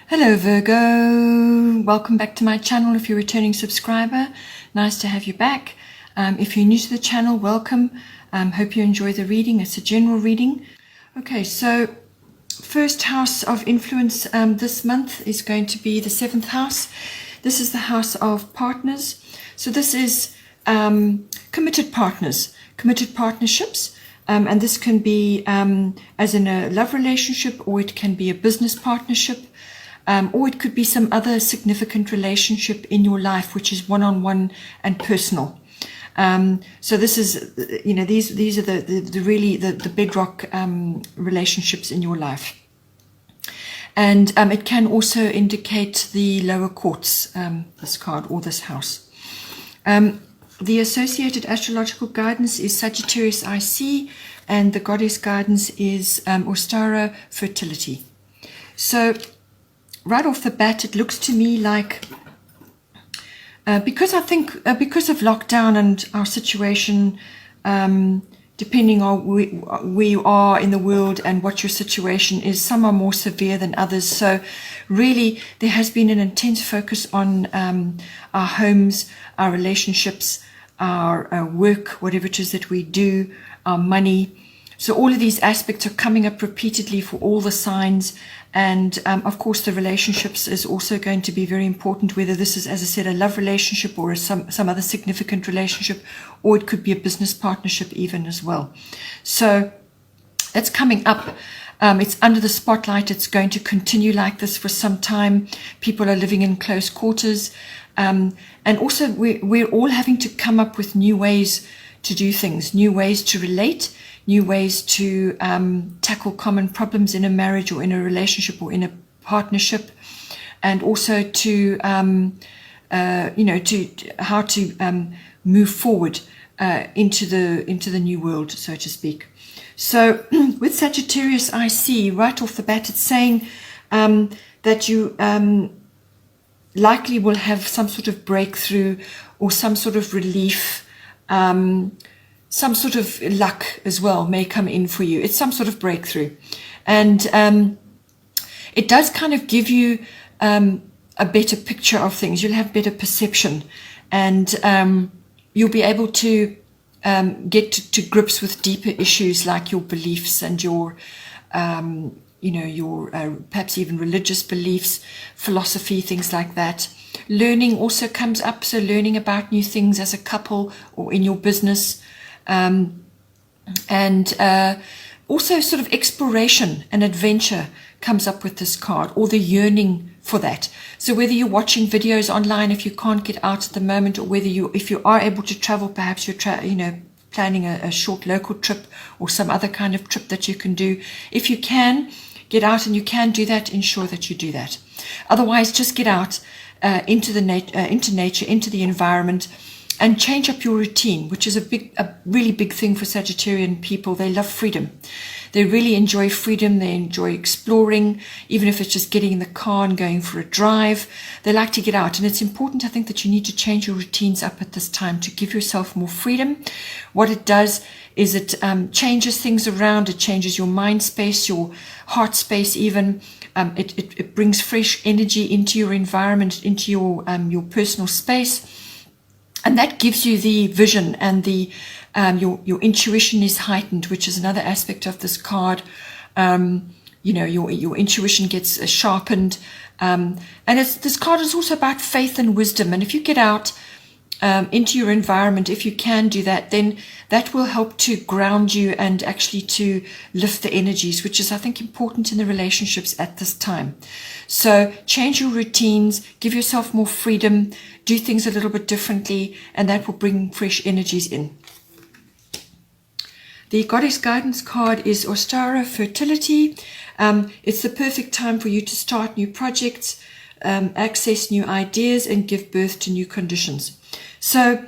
Hello Virgo, welcome back to my channel if you're a returning subscriber. Nice to have you back. If you're new to the channel, welcome. Hope you enjoy the reading. It's a general reading. Okay, so first house of influence this month is going to be the 7th house. This is the house of partners. So this is committed partners, committed partnerships. And this can be as in a love relationship, or it can be a business partnership. Or it could be some other significant relationship in your life, which is one-on-one and personal. So this is, these are the really the bedrock relationships in your life. And it can also indicate the lower courts, this card or this house. The associated astrological guidance is Sagittarius IC, and the goddess guidance is Ostara, fertility. So right off the bat, it looks to me like, because of lockdown and our situation, depending on where you are in the world and what your situation is, some are more severe than others. So really, there has been an intense focus on our homes, our relationships, our work, whatever it is that we do, our money. So all of these aspects are coming up repeatedly for all the signs. And of course, the relationships is also going to be very important, whether this is, as I said, a love relationship or some other significant relationship, or it could be a business partnership even as well. So that's coming up. It's under the spotlight. It's going to continue like this for some time. People are living in close quarters. And also, we're all having to come up with new ways to do things, new ways to relate, new ways to tackle common problems in a marriage or in a relationship or in a partnership, and also to how to move forward into the new world, so to speak. So with Sagittarius IC, right off the bat, it's saying that you likely will have some sort of breakthrough or some sort of relief. Some sort of luck as well may come in for you. It's some sort of breakthrough. And it does kind of give you a better picture of things. You'll have better perception, and you'll be able to get to grips with deeper issues like your beliefs and your perhaps even religious beliefs, philosophy, things like that. Learning also comes up, so learning about new things as a couple or in your business. And also sort of exploration and adventure comes up with this card, or the yearning for that. So whether you're watching videos online if you can't get out at the moment, or whether if you are able to travel, perhaps you're planning a short local trip or some other kind of trip that you can do. If you can get out and you can do that, ensure that you do that. Otherwise, just get out into nature, into the environment, and change up your routine, which is a really big thing for Sagittarian people. They love freedom. They really enjoy freedom. They enjoy exploring, even if it's just getting in the car and going for a drive. They like to get out. And it's important, I think, that you need to change your routines up at this time to give yourself more freedom. What it does is it changes things around. It changes your mind space, your heart space even. It brings fresh energy into your environment, into your personal space. And that gives you the vision, and the your intuition is heightened, which is another aspect of this card. Your intuition gets sharpened, and this card is also about faith and wisdom. And if you get out into your environment, if you can do that, then that will help to ground you and actually to lift the energies, which is, I think, important in the relationships at this time. So change your routines, give yourself more freedom, do things a little bit differently, and that will bring fresh energies in. The goddess guidance card is Ostara, fertility. It's the perfect time for you to start new projects, access new ideas, and give birth to new conditions. So,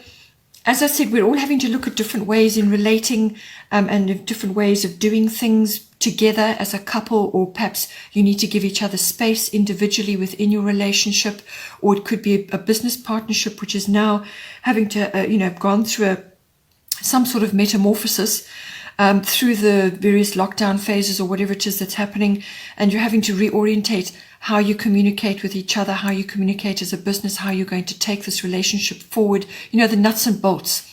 as I said, we're all having to look at different ways in relating and different ways of doing things together as a couple, or perhaps you need to give each other space individually within your relationship, or it could be a business partnership which is now having to, gone through some sort of metamorphosis. through the various lockdown phases or whatever it is that's happening, and you're having to reorientate how you communicate with each other, how you communicate as a business, how you're going to take this relationship forward, the nuts and bolts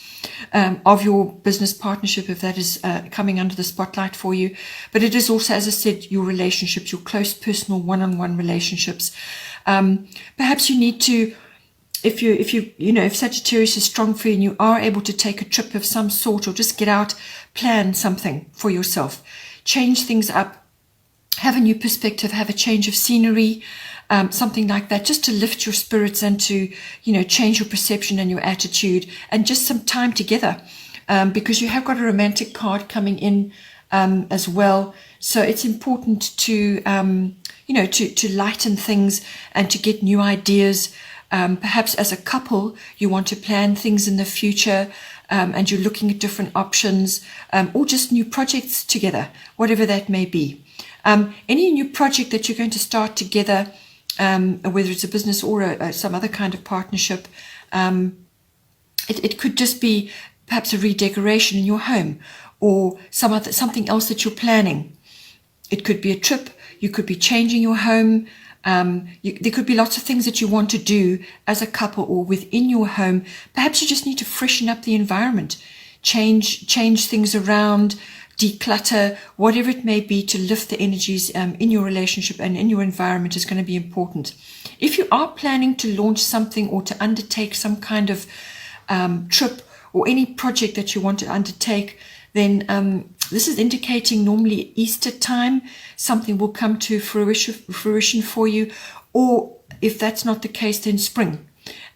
of your business partnership, if that is coming under the spotlight for you. But it is also, as I said, your relationships, your close personal one-on-one relationships. Perhaps you need to, if Sagittarius is strong for you and you are able to take a trip of some sort, or just get out, plan something for yourself, change things up, have a new perspective, have a change of scenery, something like that, just to lift your spirits and to, change your perception and your attitude, and just some time together, because you have got a romantic card coming in as well. So it's important to, to lighten things and to get new ideas. Perhaps as a couple, you want to plan things in the future, and you're looking at different options, or just new projects together, whatever that may be. Any new project that you're going to start together, whether it's a business or some other kind of partnership, it could just be perhaps a redecoration in your home, or something else that you're planning. It could be a trip. You could be changing your home. There could be lots of things that you want to do as a couple or within your home. Perhaps you just need to freshen up the environment, change things around, declutter, whatever it may be, to lift the energies in your relationship and in your environment is going to be important. If you are planning to launch something or to undertake some kind of trip or any project that you want to undertake, then this is indicating normally Easter time, something will come to fruition for you, or if that's not the case, then spring.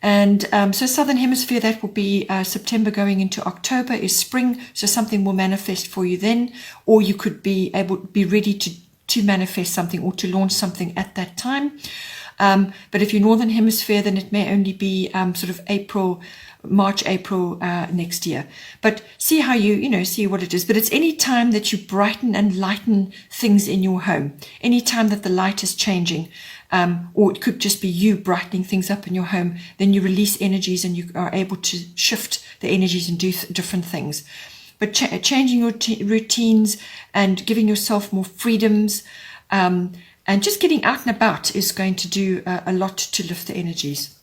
And so Southern Hemisphere, that will be September going into October is spring, so something will manifest for you then, or you could be ready to manifest something or to launch something at that time. But if you're Northern Hemisphere, then it may only be sort of March, April next year. But see how see what it is. But it's any time that you brighten and lighten things in your home, any time that the light is changing, or it could just be you brightening things up in your home, then you release energies and you are able to shift the energies and do different things. But changing your routines and giving yourself more freedoms, and just getting out and about is going to do a lot to lift the energies.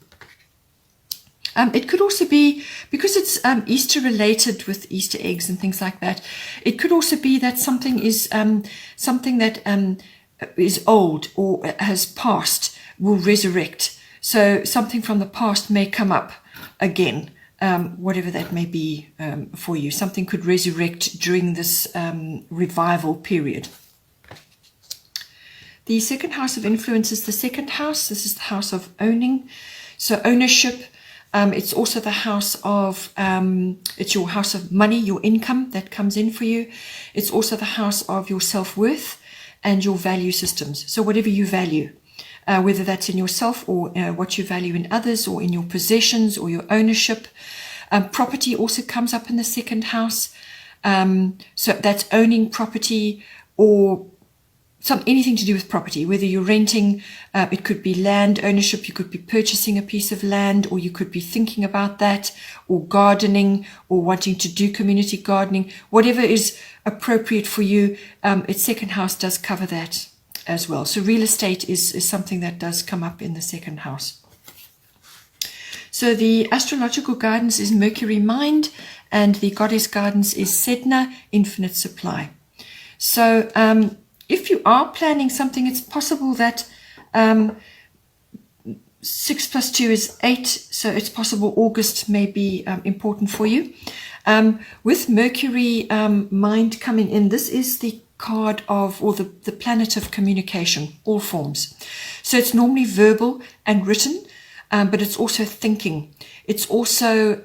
It could also be, because it's Easter related with Easter eggs and things like that, it could also be that something is old or has passed will resurrect. So something from the past may come up again, whatever that may be for you. Something could resurrect during this revival period. The second house of influence is the second house. This is the house of owning. So ownership. It's also the house of, it's your house of money, your income that comes in for you. It's also the house of your self-worth and your value systems. So whatever you value, whether that's in yourself or what you value in others or in your possessions or your ownership. Property also comes up in the second house. So that's owning property or anything to do with property, whether you're renting, it could be land ownership, you could be purchasing a piece of land, or you could be thinking about that, or gardening, or wanting to do community gardening, whatever is appropriate for you. Its second house does cover that as well. So real estate is something that does come up in the second house. So the astrological guidance is Mercury Mind, and the goddess guidance is Sedna, Infinite Supply. So if you are planning something, it's possible that 6 + 2 is 8, so it's possible August may be important for you. With Mercury Mind coming in, this is the card of, or the planet of communication, all forms. So it's normally verbal and written, but it's also thinking. It's also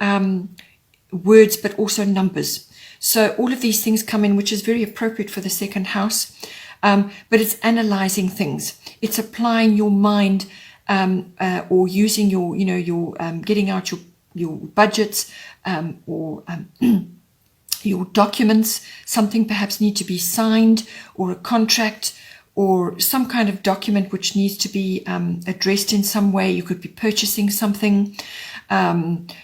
words, but also numbers. So all of these things come in, which is very appropriate for the second house. But it's analyzing things. It's applying your mind, or using your, getting out your budgets, or your documents. Something perhaps need to be signed, or a contract, or some kind of document which needs to be addressed in some way. You could be purchasing something.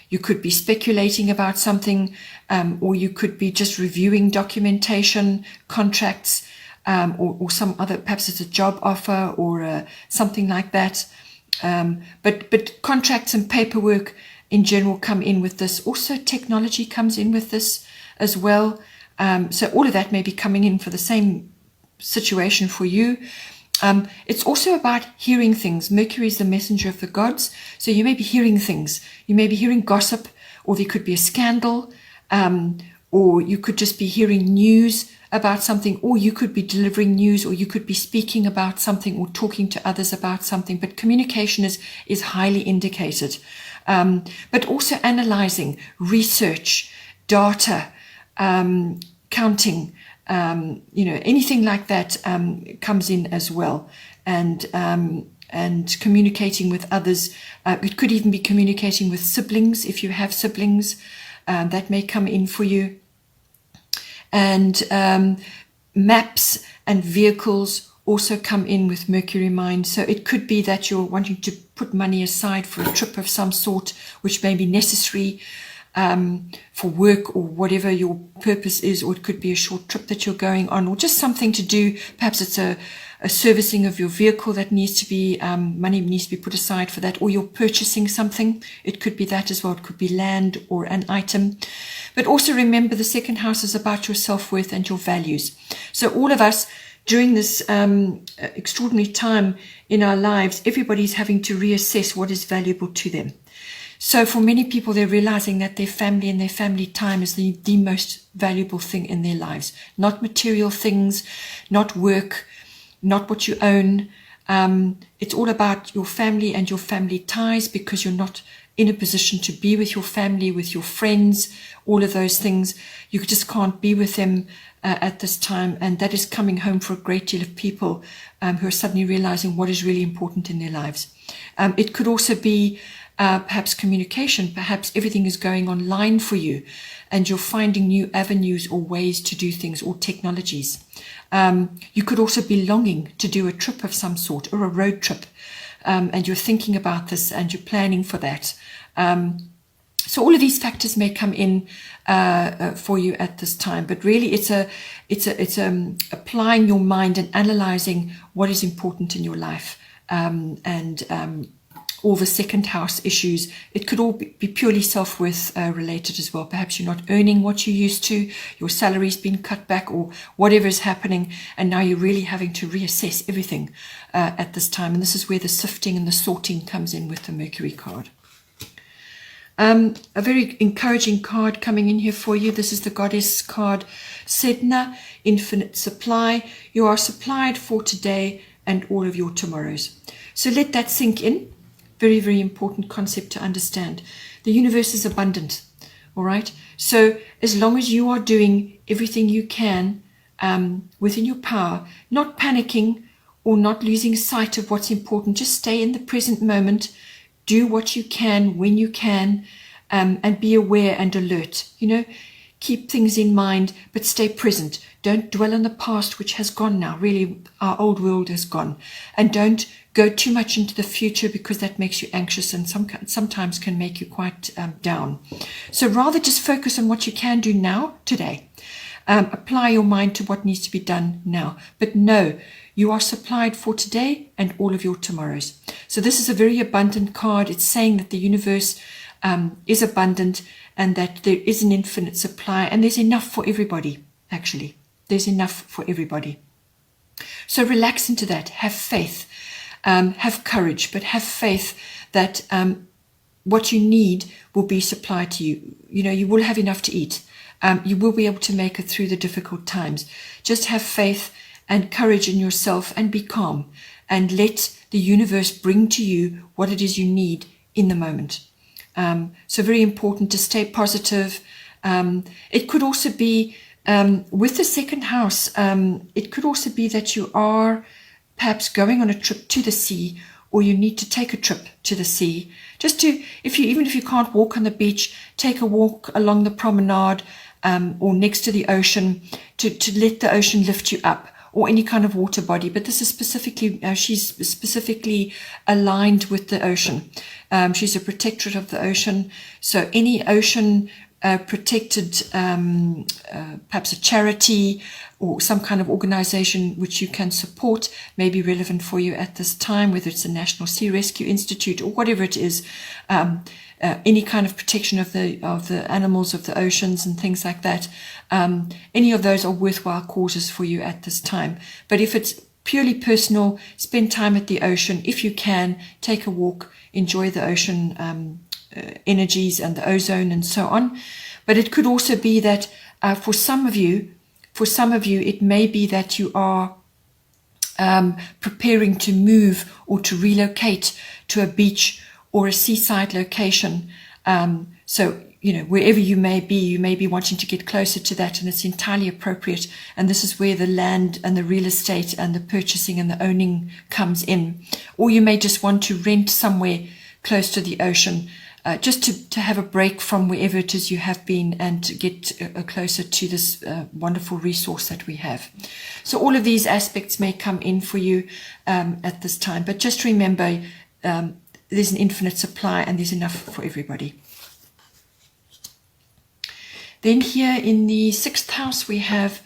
You could be speculating about something. or you could be just reviewing documentation, contracts, or some other, perhaps it's a job offer or something like that. But contracts and paperwork in general come in with this. Also technology comes in with this as well. So all of that may be coming in for the same situation for you. It's also about hearing things. Mercury is the messenger of the gods. So you may be hearing things. You may be hearing gossip, or there could be a scandal, or you could just be hearing news about something, or you could be delivering news, or you could be speaking about something or talking to others about something. But communication is highly indicated. But also analyzing, research, data, counting, anything like that comes in as well. And communicating with others. It could even be communicating with siblings, if you have siblings. That may come in for you. And maps and vehicles also come in with Mercury mind. So it could be that you're wanting to put money aside for a trip of some sort, which may be necessary for work or whatever your purpose is, or it could be a short trip that you're going on, or just something to do. Perhaps it's a servicing of your vehicle that needs to be, money needs to be put aside for that, or you're purchasing something. It could be that as well. It could be land or an item. But also remember, the second house is about your self-worth and your values. So all of us during this extraordinary time in our lives, everybody's having to reassess what is valuable to them. So for many people, they're realizing that their family and their family time is the most valuable thing in their lives. Not material things, not work, not what you own. It's all about your family and your family ties, because you're not in a position to be with your family, with your friends, all of those things. You just can't be with them at this time. And that is coming home for a great deal of people who are suddenly realizing what is really important in their lives. It could also be perhaps communication. Perhaps everything is going online for you and you're finding new avenues or ways to do things, or technologies. You could also be longing to do a trip of some sort, or a road trip, and you're thinking about this and you're planning for that. So all of these factors may come in for you at this time, but really it's applying your mind and analyzing what is important in your life, and all the second house issues. It could all be purely self-worth related as well. Perhaps you're not earning what you used to, your salary's been cut back, or whatever is happening, and now you're really having to reassess everything at this time. And this is where the sifting and the sorting comes in with the Mercury card. A very encouraging card coming in here for you. This is the goddess card, Sedna, infinite supply. You are supplied for today and all of your tomorrows. So let that sink in. Very, very important concept to understand. The universe is abundant, all right? So as long as you are doing everything you can within your power, not panicking or not losing sight of what's important, just stay in the present moment, do what you can when you can, and be aware and alert. Keep things in mind, but stay present. Don't dwell on the past, which has gone now. Really, our old world has gone. And don't go too much into the future, because that makes you anxious and sometimes can make you quite down. So rather just focus on what you can do now, today. Apply your mind to what needs to be done now. But know you are supplied for today and all of your tomorrows. So this is a very abundant card. It's saying that the universe is abundant, and that there is an infinite supply, and there's enough for everybody, actually. There's enough for everybody. So relax into that. Have faith. Have courage, but have faith that what you need will be supplied to you. You will have enough to eat. You will be able to make it through the difficult times. Just have faith and courage in yourself, and be calm, and let the universe bring to you what it is you need in the moment. So very important to stay positive. It could also be with the second house, it could also be that you are perhaps going on a trip to the sea, or you need to take a trip to the sea. Just to, even if you can't walk on the beach, take a walk along the promenade, or next to the ocean, to let the ocean lift you up, or any kind of water body. But this is specifically, she's specifically aligned with the ocean. She's a protectorate of the ocean. So any ocean protected, perhaps a charity or some kind of organization which you can support may be relevant for you at this time, whether it's the National Sea Rescue Institute or whatever it is. Any kind of protection of the animals of the oceans and things like that. Any of those are worthwhile causes for you at this time. But if it's purely personal, spend time at the ocean. If you can, take a walk, enjoy the ocean energies and the ozone and so on. But it could also be that for some of you, it may be that you are preparing to move or to relocate to a beach or a seaside location. So, wherever you may be wanting to get closer to that, and it's entirely appropriate. And this is where the land and the real estate and the purchasing and the owning comes in. Or you may just want to rent somewhere close to the ocean, just to have a break from wherever it is you have been and to get closer to this wonderful resource that we have. So all of these aspects may come in for you at this time. But just remember, there's an infinite supply and there's enough for everybody. Then here in the 6th house we have,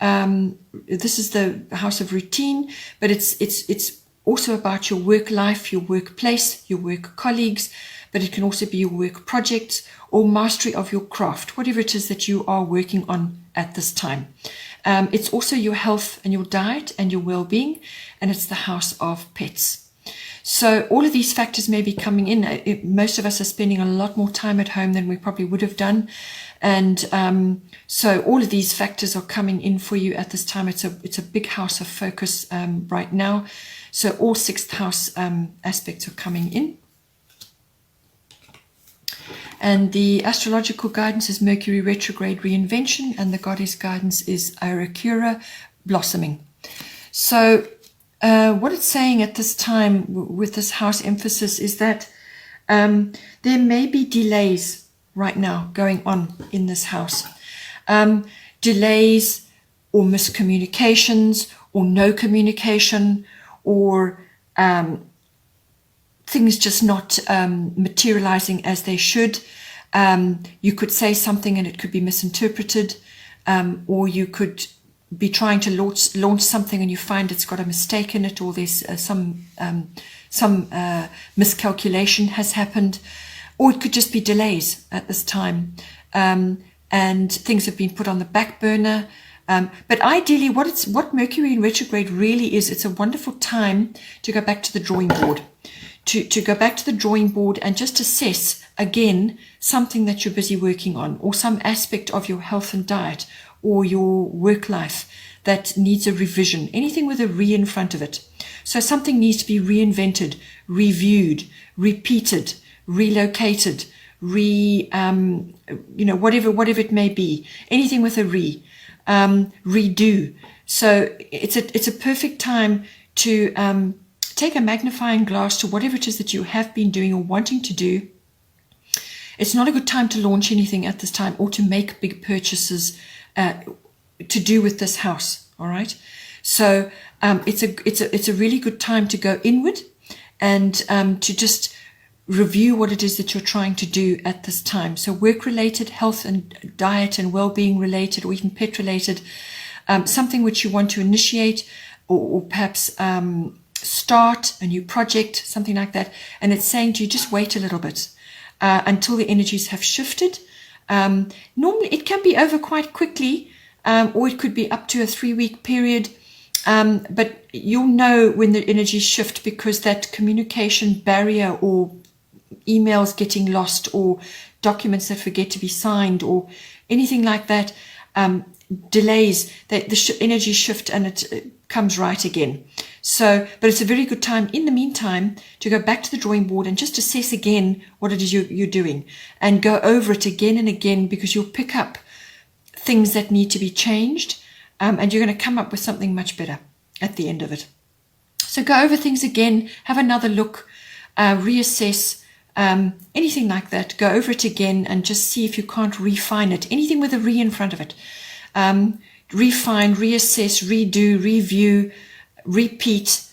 this is the house of routine, but it's also about your work life, your workplace, your work colleagues, but it can also be your work projects or mastery of your craft, whatever it is that you are working on at this time. It's also your health and your diet and your well-being, and it's the house of pets. So all of these factors may be coming in. Most of us are spending a lot more time at home than we probably would have done. And so all of these factors are coming in for you at this time. It's a big house of focus right now. So all 6th house aspects are coming in. And the astrological guidance is Mercury retrograde reinvention, and the goddess guidance is Arakura blossoming. So what it's saying at this time with this house emphasis is that there may be delays right now going on in this house. Delays or miscommunications or no communication or things just not materializing as they should. You could say something and it could be misinterpreted, or you could be trying to launch something and you find it's got a mistake in it, or there's some miscalculation has happened, or it could just be delays at this time, and things have been put on the back burner. But ideally, what Mercury in retrograde really is, it's a wonderful time to go back to the drawing board, to go back to the drawing board and just assess again something that you're busy working on, or some aspect of your health and diet or your work life that needs a revision, anything with a re in front of it. So something needs to be reinvented, reviewed, repeated, relocated, whatever it may be, anything with a redo. So it's a perfect time to take a magnifying glass to whatever it is that you have been doing or wanting to do. It's not a good time to launch anything at this time or to make big purchases to do with this house. All right. So it's a really good time to go inward and to just review what it is that you're trying to do at this time. So work related, health and diet and well-being related, or even pet related, something which you want to initiate or perhaps start a new project, something like that. And it's saying to you, just wait a little bit until the energies have shifted. Normally it can be over quite quickly, or it could be up to a 3-week period. But you'll know when the energies shift, because that communication barrier or emails getting lost or documents that forget to be signed or anything like that delays, the energy shift and it comes right again. So, but it's a very good time in the meantime to go back to the drawing board and just assess again what it is you're doing and go over it again and again, because you'll pick up things that need to be changed, and you're going to come up with something much better at the end of it. So go over things again, have another look, reassess, anything like that. Go over it again and just see if you can't refine it. Anything with a re in front of it. Refine, reassess, redo, review, repeat.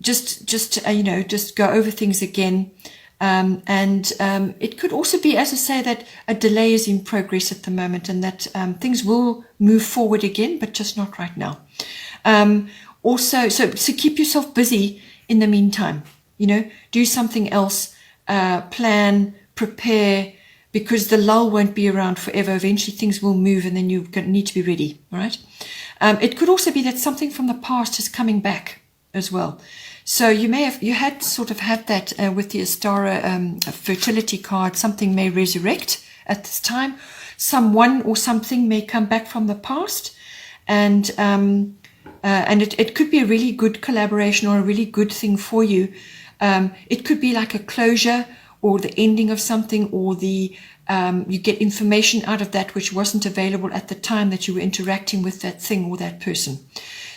Just go over things again. It could also be, as I say, that a delay is in progress at the moment, and that things will move forward again, but just not right now. Also, so keep yourself busy in the meantime. Do something else, plan, prepare, because the lull won't be around forever. Eventually things will move, and then you need to be ready, all right? It could also be that something from the past is coming back as well. So you had that with the Astara fertility card. Something may resurrect at this time. Someone or something may come back from the past, and it could be a really good collaboration or a really good thing for you. It could be like a closure or the ending of something, or you get information out of that which wasn't available at the time that you were interacting with that thing or that person.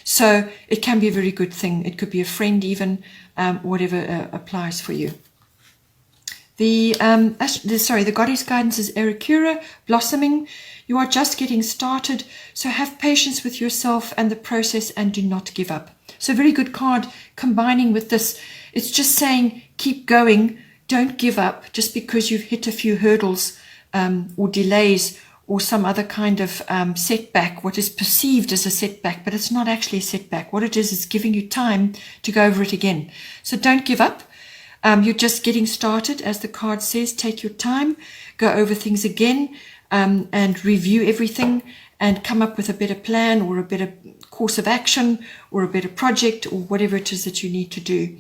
So it can be a very good thing. It could be a friend even, whatever applies for you. The goddess guidance is Erikura, blossoming. You are just getting started, so have patience with yourself and the process, and do not give up. So very good card combining with this. It's just saying keep going, don't give up just because you've hit a few hurdles or delays or some other kind of setback, what is perceived as a setback, but it's not actually a setback. What it is giving you time to go over it again. So don't give up. You're just getting started, as the card says. Take your time, go over things again, and review everything and come up with a better plan or a better course of action or a better project or whatever it is that you need to do.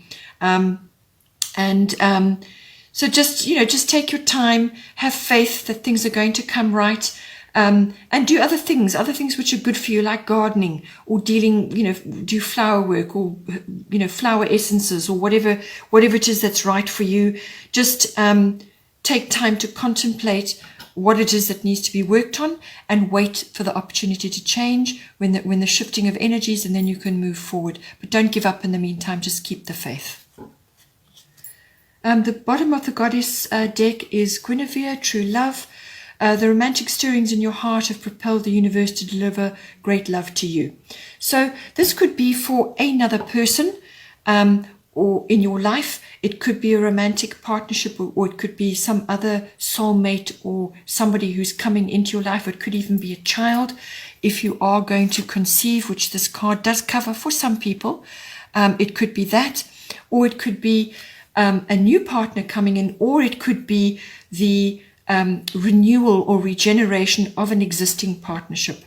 So just take your time, have faith that things are going to come right, and do other things which are good for you, like gardening or dealing, do flower work or, flower essences or whatever it is that's right for you. Just take time to contemplate what it is that needs to be worked on and wait for the opportunity to change when the shifting of energies, and then you can move forward. But don't give up in the meantime, just keep the faith. The bottom of the goddess deck is Guinevere, true love. The romantic stirrings in your heart have propelled the universe to deliver great love to you. So this could be for another person or in your life. It could be a romantic partnership, or it could be some other soulmate or somebody who's coming into your life. It could even be a child if you are going to conceive, which this card does cover for some people. It could be that, or it could be a new partner coming in, or it could be the renewal or regeneration of an existing partnership.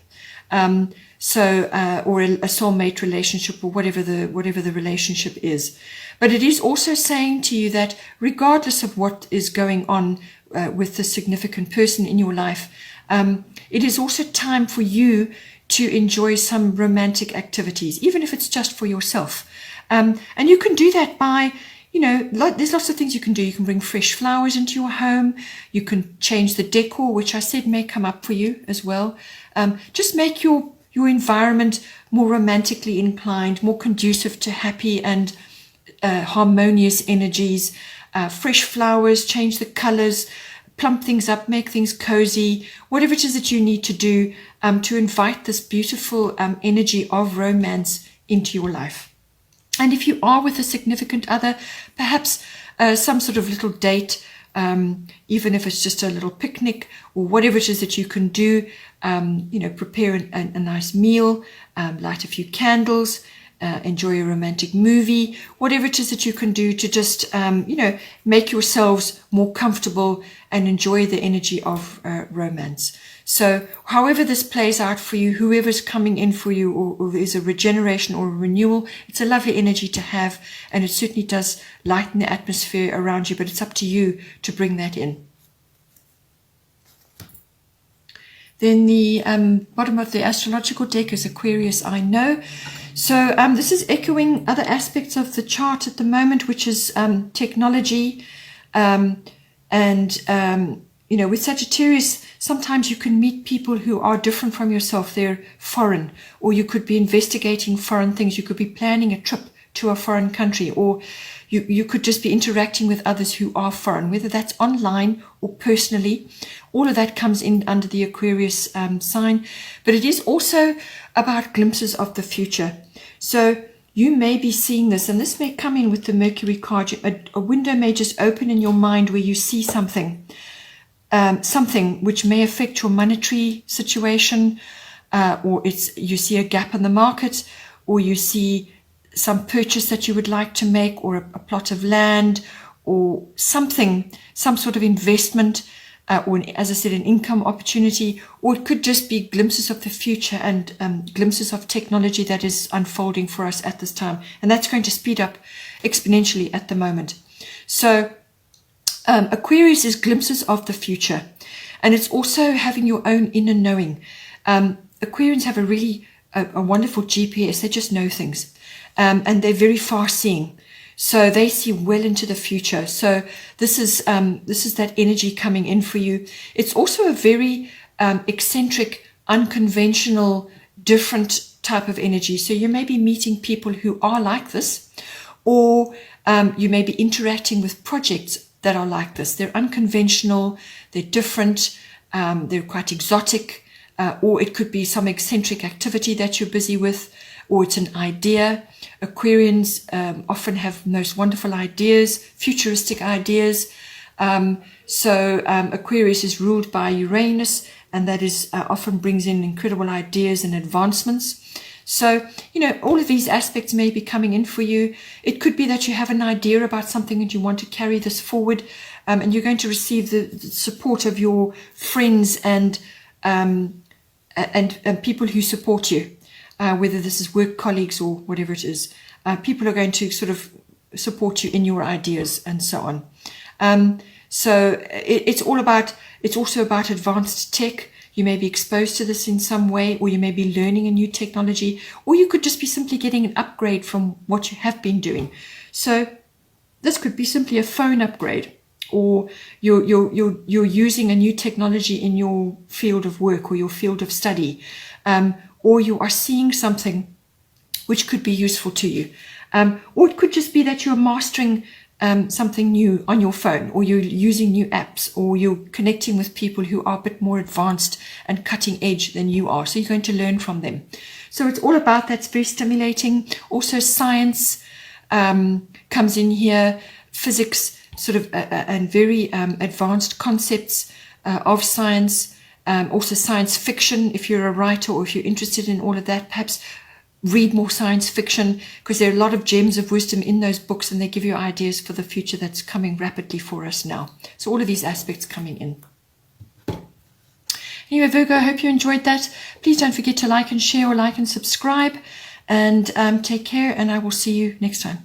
Or a soulmate relationship, or whatever the relationship is. But it is also saying to you that regardless of what is going on with the significant person in your life, it is also time for you to enjoy some romantic activities, even if it's just for yourself. And you can do that by, there's lots of things you can do. You can bring fresh flowers into your home. You can change the decor, which I said may come up for you as well. Just make your environment more romantically inclined, more conducive to happy and harmonious energies. Fresh flowers, change the colors, plump things up, make things cozy, whatever it is that you need to do to invite this beautiful energy of romance into your life. And if you are with a significant other, perhaps some sort of little date, even if it's just a little picnic or whatever it is that you can do, prepare a nice meal, light a few candles, enjoy a romantic movie, whatever it is that you can do to just, make yourselves more comfortable and enjoy the energy of romance. So however this plays out for you, whoever's coming in for you, or there's a regeneration or a renewal, it's a lovely energy to have, and it certainly does lighten the atmosphere around you, but it's up to you to bring that in. Then the bottom of the astrological deck is Aquarius, I know. So this is echoing other aspects of the chart at the moment, which is technology, with Sagittarius, sometimes you can meet people who are different from yourself. They're foreign, or you could be investigating foreign things. You could be planning a trip to a foreign country, or you could just be interacting with others who are foreign, whether that's online or personally. All of that comes in under the Aquarius sign, but it is also about glimpses of the future. So you may be seeing this, and this may come in with the Mercury card. A window may just open in your mind where you see something, something which may affect your monetary situation, or you see a gap in the market, or you see some purchase that you would like to make, or a plot of land, or something, some sort of investment, or as I said, an income opportunity, or it could just be glimpses of the future and glimpses of technology that is unfolding for us at this time. And that's going to speed up exponentially at the moment. So Aquarius is glimpses of the future. And it's also having your own inner knowing. Aquarians have a wonderful GPS. They just know things. And they're very far-seeing. So they see well into the future. So this is that energy coming in for you. It's also a very eccentric, unconventional, different type of energy. So you may be meeting people who are like this, or you may be interacting with projects that are like this. They're unconventional, they're different, they're quite exotic, or it could be some eccentric activity that you're busy with, or it's an idea. Aquarians often have most wonderful ideas, futuristic ideas. So Aquarius is ruled by Uranus, and that is often brings in incredible ideas and advancements. So, all of these aspects may be coming in for you. It could be that you have an idea about something and you want to carry this forward, and you're going to receive the support of your friends and people who support you. Whether this is work colleagues or whatever it is, people are going to sort of support you in your ideas and so on. So it's also about advanced tech. You may be exposed to this in some way, or you may be learning a new technology, or you could just be simply getting an upgrade from what you have been doing. So this could be simply a phone upgrade, or you're using a new technology in your field of work or your field of study. Or you are seeing something which could be useful to you. Or it could just be that you're mastering something new on your phone, or you're using new apps, or you're connecting with people who are a bit more advanced and cutting edge than you are. So you're going to learn from them. So it's all about that's very stimulating. Also science comes in here, physics, sort of, and very advanced concepts of science. Also science fiction, if you're a writer or if you're interested in all of that, perhaps read more science fiction, because there are a lot of gems of wisdom in those books, and they give you ideas for the future that's coming rapidly for us now. So all of these aspects coming in. Anyway, Virgo, I hope you enjoyed that. Please don't forget to like and share, or like and subscribe, and take care, and I will see you next time.